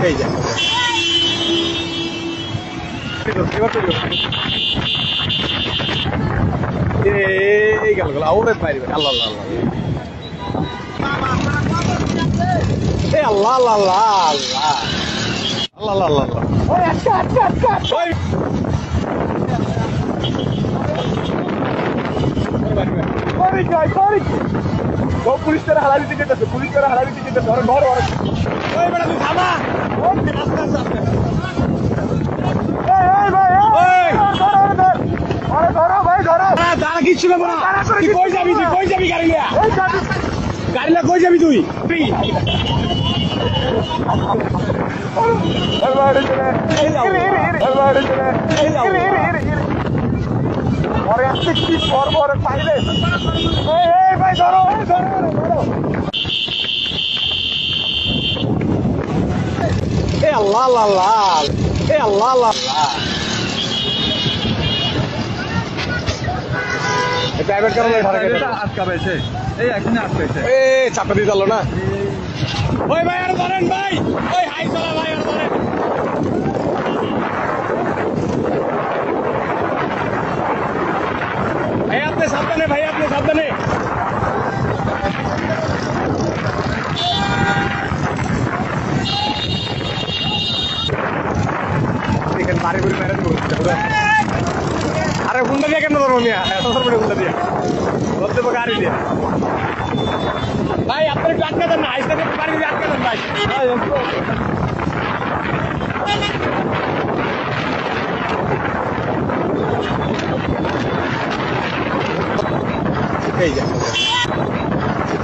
এই যে এই গেল গেল আউরে পাইবে আল্লাহ আল্লাহ আল্লাহ এই আল্লাহ আল্লাহ আল্লাহ আল্লাহ আল্লাহ আল্লাহ আল্লাহ ওই আচ্ছা আচ্ছা আচ্ছা ওই সরি গাই সরি ও পুলিশ করে হালালি দিতে যেতেছে পুলিশ করে হালালি দিতে যেতেছে ওরে ঘর ওরে ওই বড় তুই থামা ওই আস্তে আস্তে আস্তে এই এই ভাই ওই ধরো ধরো আরে ধরো ভাই ধরো দাঁড়া কিচ্ছু না তুই কই যাবি গাড়ি নিয়ে ওই যাবি গাড়ি নিয়ে কই যাবি তুই এই বাড়ি চলে এই বাড়ি চলে ওরে আস্তে কি করব ওরে পাইলে এই ভাই ধরো ধরো ধরো এ আল্লাহ আল্লাহ আল্লাহ এ আল্লাহ আল্লাহ আল্লাহ এই প্রাইভেট কারণে আটকাবেছে এই এখানে আটকাইছে এই চাপা দিয়ে চলো না ওই ভাই আর ধরেন ভাই ওই হাই চলা ভাই আর ধরেন ভাই আপনি সাবধানে এখানে বাড়ি করে ম্যারেজ করতে আরে হুন্ডা দিয়ে কেন ধরবো মিয়া এত সরবরে হুন্ডা দিয়ে বলতে গাড়ি দিয়ে ভাই আপনি একটু আটকে দেন না আইসা বাড়ি দিয়ে আটকে দেন ভাই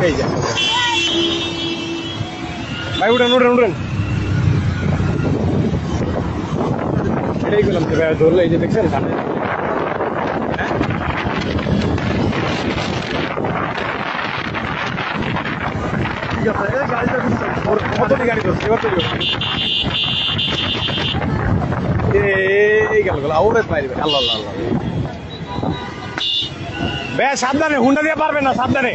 এই যা ভাই উঠেন এটাই করলাম তো ভাই ধরলো এই যে দেখছেন সামনে ঠিক আছে গাড়ি ধরছে এবার তো এই গেল আউরে পাইবে আল্লাহ আল্লাহ আল্লাহ ভাই সাবধানে হুন্ডা দিয়ে পারবে না সাবধানে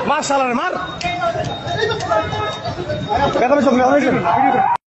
মার শালারে মার কথা বলছো